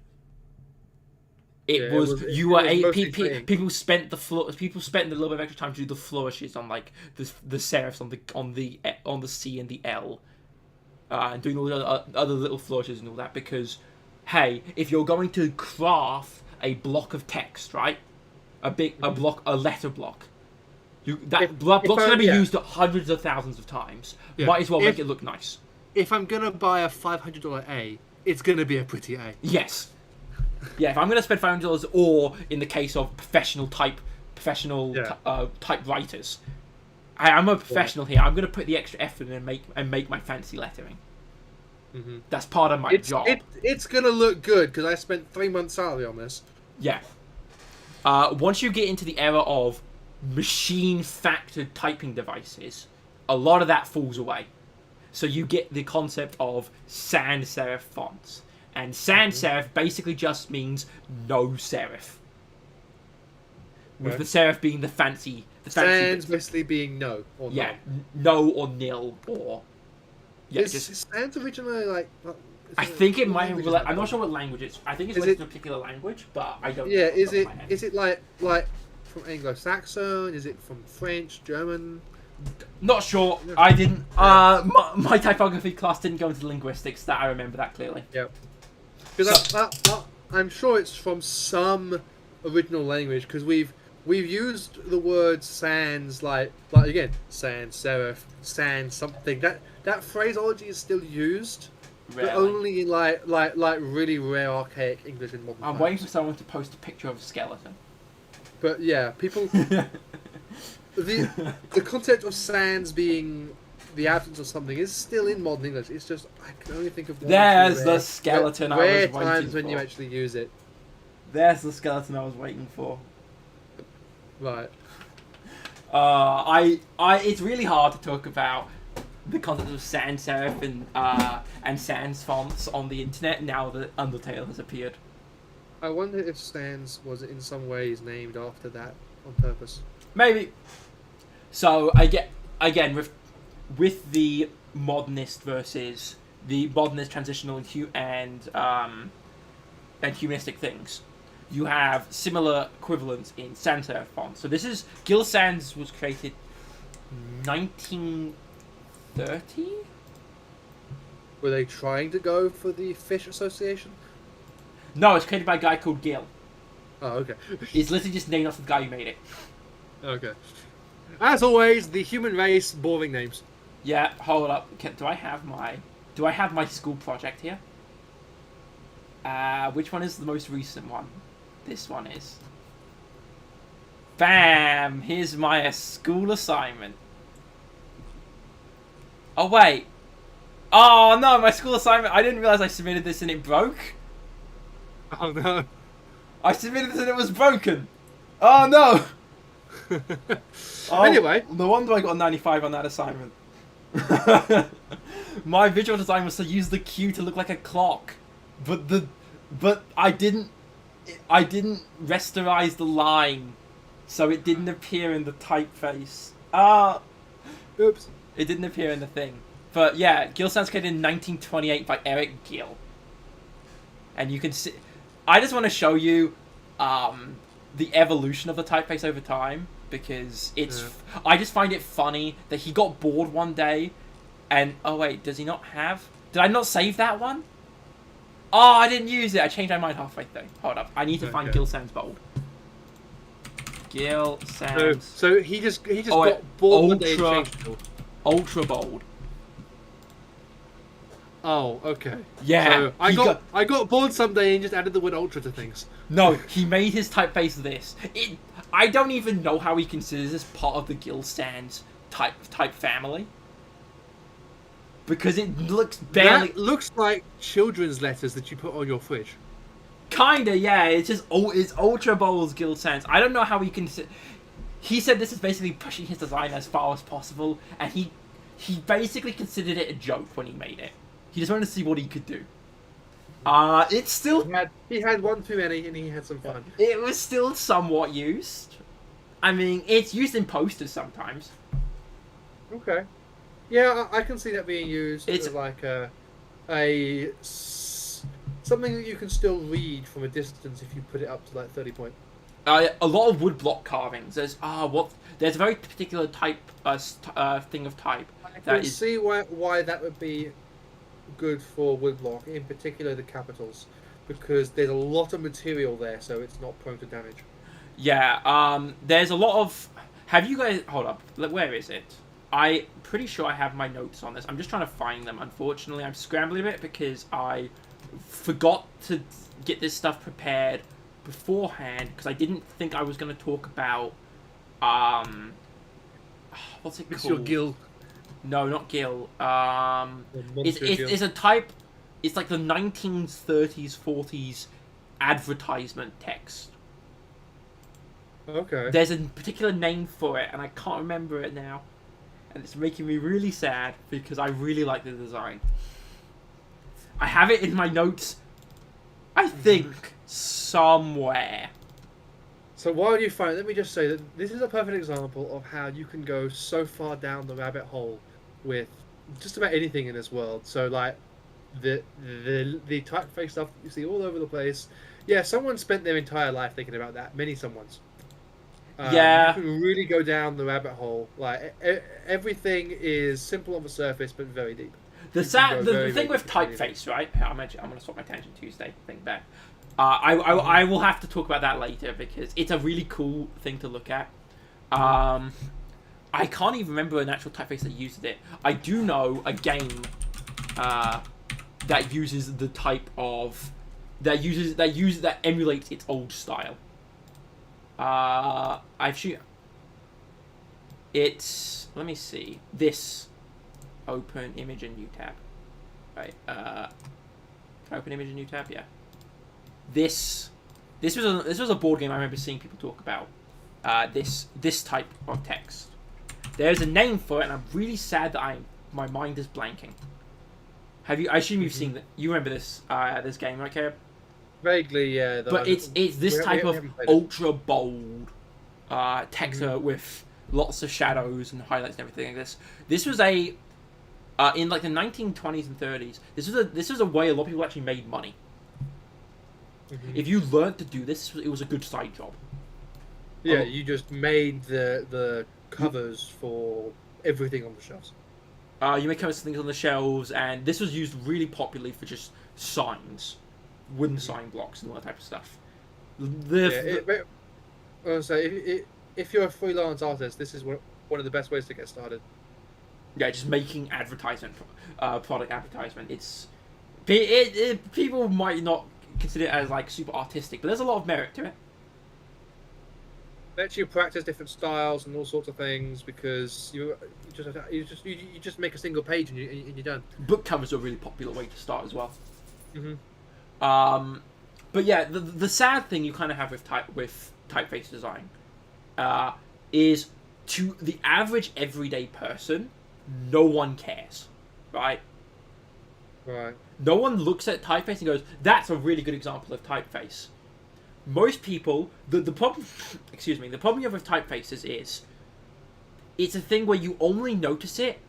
people spent a little bit of extra time to do the flourishes on like the serifs on the C and the L, and doing all the other little flourishes and all that, because hey, if you're going to craft a block of text, right, a letter block, block's going to be used hundreds of thousands of times. Yeah. Might as well make it look nice. If I'm going to buy a $500 A, it's going to be a pretty A. Yes. Yeah, if I'm going to spend $500, or in the case of professional typewriters, I'm a professional here. I'm going to put the extra effort in and make my fancy lettering. Mm-hmm. That's part of my job. It's going to look good because I spent 3 months' salary on this. Yeah. Once you get into the era of machine-factored typing devices, a lot of that falls away. So you get the concept of sans serif fonts. And sans serif basically just means no serif. With the serif being the fancy sans basically being no or no. Yeah, no or nil or... Yeah, is sans originally like... I think it might have... I'm not sure what language it's... I think it's related to a particular language, but I don't know. Yeah, is it like from Anglo-Saxon? Is it from French, German? Not sure. I didn't... my typography class didn't go into linguistics. That I remember that clearly. Yeah. Because I'm sure it's from some original language, because we've used the word sans like again, sans serif, sans something. That phraseology is still used, but only in like really rare archaic English and modern times. Waiting for someone to post a picture of a skeleton. But yeah, people the concept of sans being the absence of something is still in modern English. It's just I can only think of one. There's the skeleton I was waiting for. Rare times when you actually use it. There's the skeleton I was waiting for. Right. It's really hard to talk about the concept of sans serif and sans fonts on the internet now that Undertale has appeared. I wonder if sans was in some ways named after that on purpose. Maybe. So again with the modernist versus the modernist transitional and humanistic things, you have similar equivalents in sans serif fonts. So this is Gil Sans was created 1930. Were they trying to go for the Fish Association? No, it's created by a guy called Gil. Oh, okay. It's literally just named after the guy who made it. Okay. As always, the human race, boring names. Yeah, hold up. Do I have my school project here? Which one is the most recent one? This one is. Bam! Here's my school assignment. Oh wait. Oh no, my school assignment. I didn't realize I submitted this and it broke. Oh no. I submitted this and it was broken. Oh no. Oh, Anyway. no wonder I got a 95 on that assignment. My visual design was to use the Q to look like a clock, but I didn't rasterize the line, so it didn't appear in the typeface. Oops. It didn't appear in the thing. But yeah, Gill Sounds created in 1928 by Eric Gill, and you can see. I just want to show you the evolution of the typeface over time, because it's. Yeah. I just find it funny that he got bored one day, and oh wait, does he not have? Did I not save that one? Oh, I didn't use it. I changed my mind halfway through. Hold up, I need to find Gill Sounds bold. Gill Sounds. So he just got bored one day and changed it. Ultra bold. Oh, okay. Yeah. So I got bored someday and just added the word ultra to things. No, he made his typeface this. I don't even know how he considers this part of the Gill Sans type family. Because it looks barely... That looks like children's letters that you put on your fridge. Kinda, yeah. It's just it's Ultra Bowl's Gill Sans. I don't know how he can... He said this is basically pushing his design as far as possible, and he basically considered it a joke when he made it. He just wanted to see what he could do. It's still... He had one too many, and he had some fun. It was still somewhat used. I mean, it's used in posters sometimes. Okay. Yeah, I can see that being used as like something that you can still read from a distance if you put it up to like 30 point. A lot of woodblock carvings. There's there's a very particular type thing of type. I can see why that would be good for woodblock, in particular the capitals, because there's a lot of material there, so it's not prone to damage. Yeah. There's a lot of. Have you guys? Hold up. Where is it? I'm pretty sure I have my notes on this. I'm just trying to find them. Unfortunately, I'm scrambling a bit because I forgot to get this stuff prepared beforehand because I didn't think I was going to talk about what's it called? It's your Gill. No, not Gill. It's a type. It's like the 1930s, 40s advertisement text. Okay. There's a particular name for it, and I can't remember it now. And it's making me really sad because I really like the design. I have it in my notes, I think, somewhere. So while you find it, let me just say that this is a perfect example of how you can go so far down the rabbit hole with just about anything in this world. So like the typeface stuff that you see all over the place. Yeah, someone spent their entire life thinking about that. Many someones. Yeah. You can really go down the rabbit hole. Like everything is simple on the surface, but very deep. The thing with typeface, right? I'm gonna swap my Tangent Tuesday thing back. I will have to talk about that later because it's a really cool thing to look at. I can't even remember an actual typeface that used it. I do know a game that uses the type of that emulates its old style. It's, let me see, this, open image in new tab, right, open image in new tab, yeah, this was a board game I remember seeing people talk about, this type of text. There's a name for it, and I'm really sad that my mind is blanking. I assume you've seen that, you remember this game, right, Caleb? Vaguely, yeah. But it's this type of ultra bold text with lots of shadows and highlights and everything like this. This was in like the 1920s and 30s. This was a way a lot of people actually made money. Mm-hmm. If you learned to do this, it was a good side job. Yeah, you just made the covers for everything on the shelves. You make covers for things on the shelves, and this was used really popularly for just signs. Wooden sign blocks and all that type of stuff. If you're a freelance artist, this is one of the best ways to get started. Yeah, just making product advertisement. People might not consider it as like super artistic, but there's a lot of merit to it. Lets you practice different styles and all sorts of things because you just make a single page and you're done. Book covers are a really popular way to start as well. Mm-hmm. But yeah, the sad thing you kind of have with typeface design is to the average everyday person, no one cares, right? Right. No one looks at typeface and goes, "That's a really good example of typeface." Most people, the problem, the problem you have with typefaces is, it's a thing where you only notice it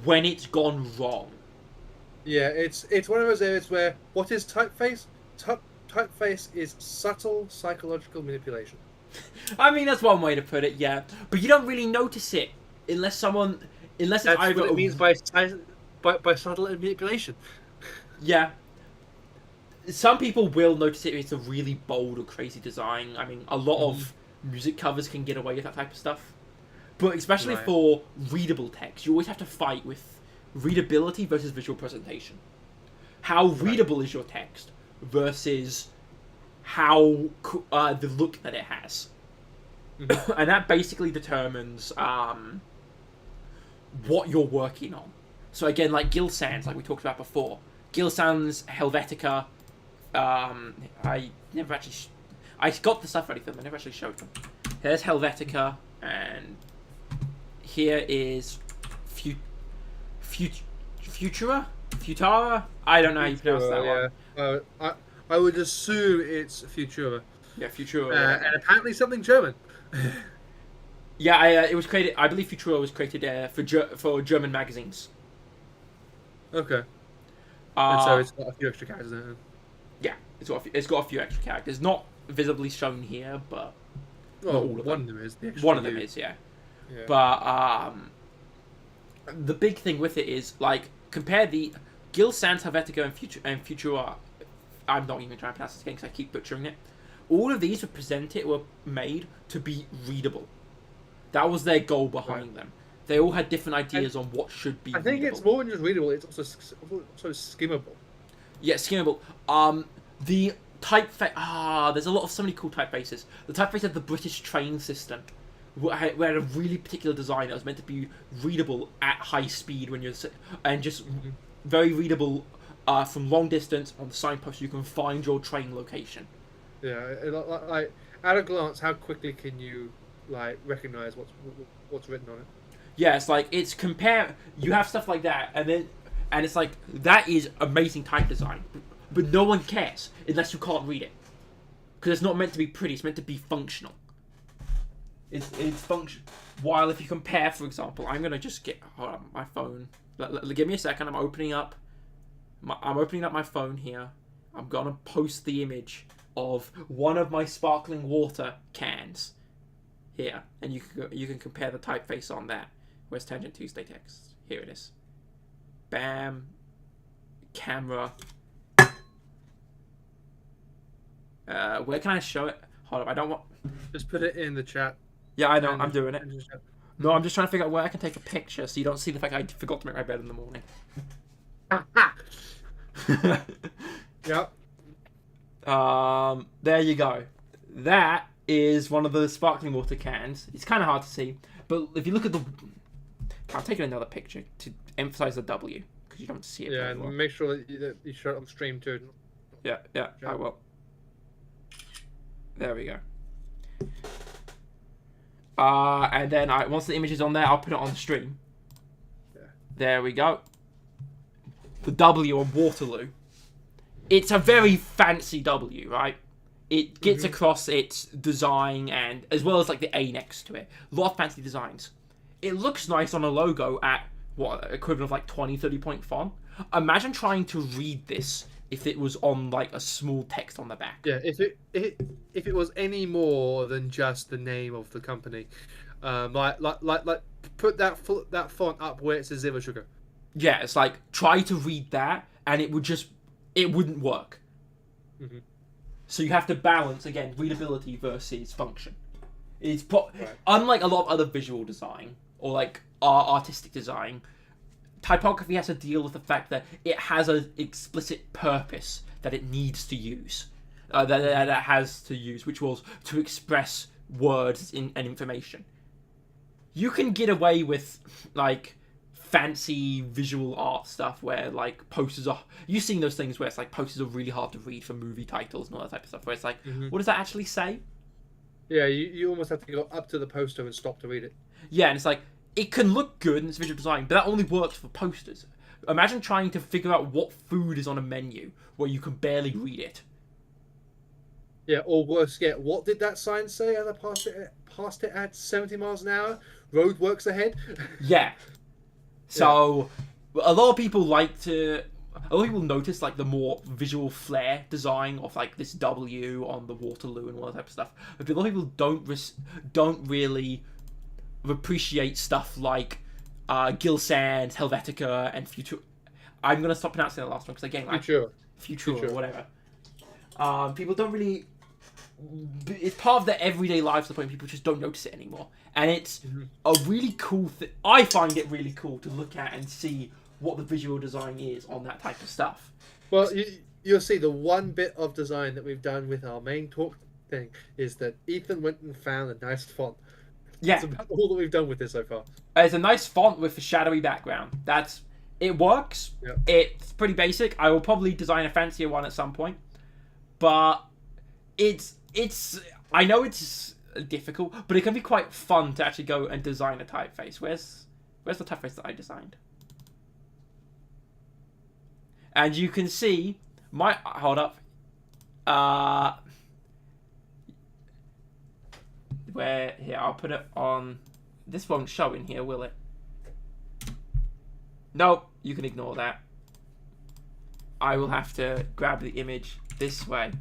when it's gone wrong. Yeah, it's one of those areas where what is typeface? Typeface is subtle psychological manipulation. I mean, that's one way to put it, yeah. But you don't really notice it unless it's That's either what it means by subtle manipulation. Yeah. Some people will notice it if it's a really bold or crazy design. I mean, a lot of music covers can get away with that type of stuff. But especially for readable text, you always have to fight with readability versus visual presentation. How readable is your text versus how the look that it has. And that basically determines what you're working on. So again, like Gill Sans, like we talked about before. Gill Sans, Helvetica. I never actually... I got the stuff ready for them. I never actually showed them. Here's Helvetica, and here is Futura? I don't know how you pronounce that one. I would assume it's Futura. Yeah, Futura. And apparently something German. Yeah, it was created. I believe Futura was created for German magazines. Okay. And so it's got a few extra characters in it. Yeah, it's got a few extra characters, not visibly shown here, but not all of them. One of them is. One of them is, yeah. But the big thing with it is like compare the Gill Sans, Helvetica, and Futura. I'm not even trying to pronounce this again because I keep butchering it. All of these were made to be readable. That was their goal behind them. They all had different ideas on what should be. I think readable. it's more than just readable; it's also skimmable. Yeah, skimmable. The typeface. There's so many cool typefaces. The typeface of the British train system, had a really particular design that was meant to be readable at high speed when you're, and just very readable from long distance on the signpost. You can find your train location. Yeah, like at a glance, how quickly can you recognize what's written on it? Yeah, it's like you have stuff like that, and it's like that is amazing type design, but no one cares unless you can't read it, because it's not meant to be pretty. It's meant to be functional. It's function. While if you compare, for example, I'm gonna just get my phone. Give me a second. I'm opening up my phone here. I'm gonna post the image of one of my sparkling water cans here, and you can compare the typeface on that. Where's Tangent Tuesday text? Here it is. Bam. Camera. Where can I show it? Hold up, I don't want... Just put it in the chat. Yeah, I know, I'm doing it. No, I'm just trying to figure out where I can take a picture so you don't see the fact I forgot to make my bed in the morning. Yep. There you go. That is one of the sparkling water cans. It's kind of hard to see, but if you look at the... I'm taking another picture to emphasize the W, because you don't see it Yeah, very and well. make sure that you show it on stream too. Yeah, I will. There we go. And then once the image is on there, I'll put it on the stream. Yeah. There we go. The W on Waterloo. It's a very fancy W, right? It gets across its design, and as well as like the A next to it. A lot of fancy designs. It looks nice on a logo at what, equivalent of like 20-30 point font. Imagine trying to read this if it was on like a small text on the back. Yeah, if it was any more than just the name of the company, like put that font up where it says Zero Sugar. Yeah, it's like try to read that, and it wouldn't work. So you have to balance again readability versus function. Right. Unlike a lot of other visual design or like artistic design, typography has to deal with the fact that it has an explicit purpose that it needs to use, that it has to use, which was to express words and information. You can get away with like fancy visual art stuff where like posters are. You've seen those things where it's like posters are really hard to read for movie titles and all that type of stuff. Where it's like, what does that actually say? Yeah, you almost have to go up to the poster and stop to read it. Yeah, and it's like it can look good in its visual design, but that only works for posters. Imagine trying to figure out what food is on a menu where you can barely read it. Yeah, or worse yet, what did that sign say as I passed it at 70 miles an hour? Road works ahead? Yeah. So, a lot of people notice like the more visual flair design of like this W on the Waterloo and all that type of stuff. But a lot of people don't really appreciate stuff like Gil Sans, Helvetica, and Future. I'm gonna stop pronouncing the last one because again, like Future or whatever. People don't really. It's part of their everyday lives to the point people just don't notice it anymore, and it's a really cool thing. I find it really cool to look at and see what the visual design is on that type of stuff. Well, you'll see the one bit of design that we've done with our main talk thing is that Ethan went and found a nice font. Yeah, that's about all that we've done with this so far. It's a nice font with a shadowy background. It works. Yep. It's pretty basic. I will probably design a fancier one at some point, but I know it's difficult, but it can be quite fun to actually go and design a typeface. Where's the typeface that I designed? And you can see hold up. Where here I'll put it on. This won't show in here, will it? Nope, you can ignore that. I will have to grab the image this way.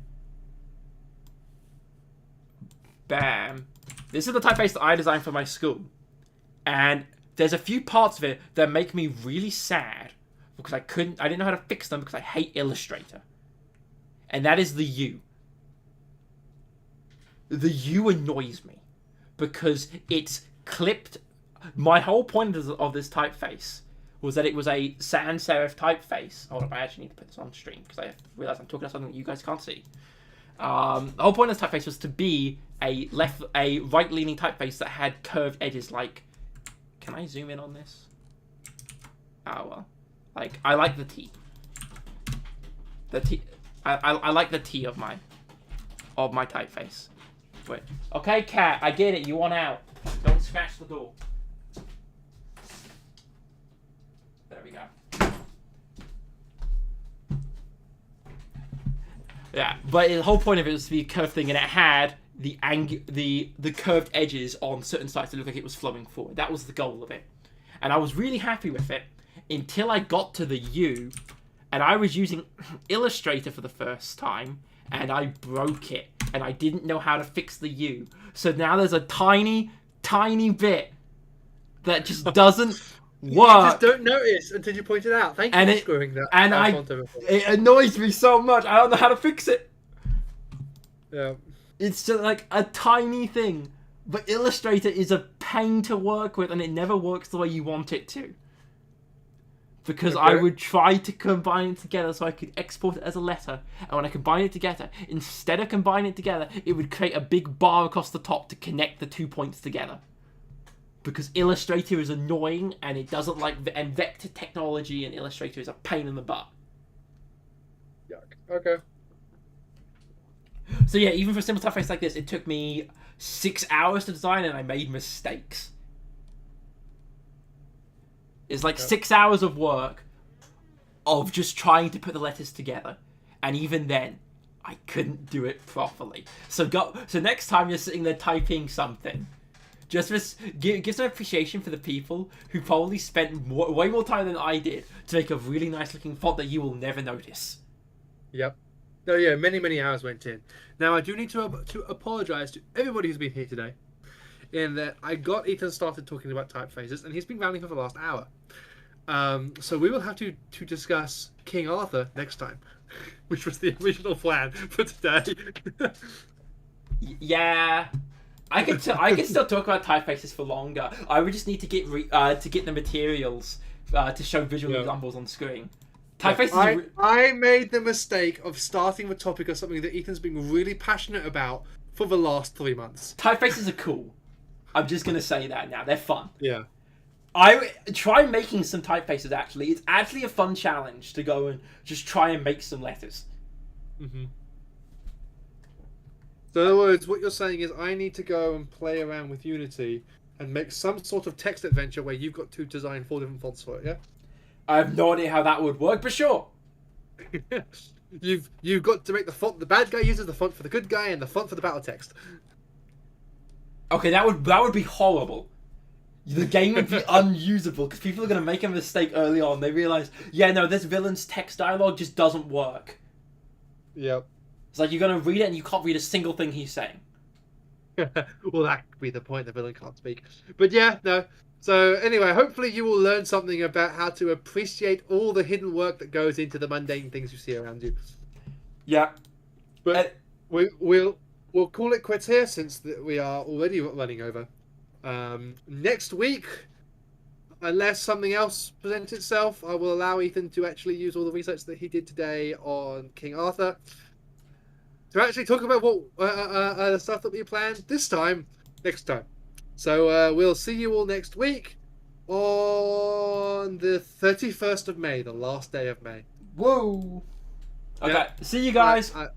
Bam. This is the typeface that I designed for my school. And there's a few parts of it that make me really sad because I didn't know how to fix them because I hate Illustrator. And that is the U. The U annoys me because it's clipped. My whole point of this typeface was that it was a sans serif typeface. Hold up, I actually need to put this on stream because I realize I'm talking about something that you guys can't see. The whole point of this typeface was to be a right-leaning typeface that had curved edges. Like, can I zoom in on this? Oh well, like I like the T. The T. I like the T of my typeface. Wait. Okay, cat. I get it. You want out? Don't scratch the door. There we go. Yeah, but the whole point of it was to be a curved thing, and it had the curved edges on certain sides to look like it was flowing forward. That was the goal of it, and I was really happy with it until I got to the U, and I was using Illustrator for the first time, and I broke it, and I didn't know how to fix the U. So now there's a tiny bit that just doesn't work. You just don't notice until you point it out. Thank you for screwing that. And it annoys me so much. I don't know how to fix it. Yeah. It's just like a tiny thing. But Illustrator is a pain to work with, and it never works the way you want it to. Because I would try to combine it together so I could export it as a letter. And when I combine it together, instead of combining it together, it would create a big bar across the top to connect the 2 points together. Because Illustrator is annoying, and it doesn't like... And vector technology in Illustrator is a pain in the butt. Yuck. Okay. So yeah, even for a simple typeface like this, it took me 6 hours to design, and I made mistakes. It's like 6 hours of work of just trying to put the letters together. And even then, I couldn't do it properly. So next time you're sitting there typing something, just give some appreciation for the people who probably spent way more time than I did to make a really nice looking font that you will never notice. Yep. No, yeah, many hours went in. Now, I do need to apologise to everybody who's been here today. In that I got Ethan started talking about typefaces, and he's been rambling for the last hour. So we will have to discuss King Arthur next time, which was the original plan for today. Yeah, I could still talk about typefaces for longer. I would just need to get the materials to show visual examples on screen. Typefaces. I made the mistake of starting the topic of something that Ethan's been really passionate about for the last 3 months. Typefaces are cool. I'm just gonna say that now. They're fun. Yeah. I try making some typefaces. Actually, it's actually a fun challenge to go and just try and make some letters. Mm-hmm. So in other words, what you're saying is I need to go and play around with Unity and make some sort of text adventure where you've got to design 4 different fonts for it, yeah? I have no idea how that would work, but sure. You've got to make the font the bad guy uses, the font for the good guy, and the font for the battle text. Okay, that would be horrible. The game would be unusable because people are going to make a mistake early on. They realize, yeah, no, this villain's text dialogue just doesn't work. Yep. It's like you're going to read it and you can't read a single thing he's saying. Well, that could be the point. The villain can't speak. But yeah, no. So anyway, hopefully you will learn something about how to appreciate all the hidden work that goes into the mundane things you see around you. Yeah. But we'll call it quits here since we are already running over. Next week, unless something else presents itself, I will allow Ethan to actually use all the research that he did today on King Arthur to actually talk about what the stuff that we planned next time. So we'll see you all next week on the 31st of May, the last day of May. Whoa. Okay, Yeah. see you guys. Bye.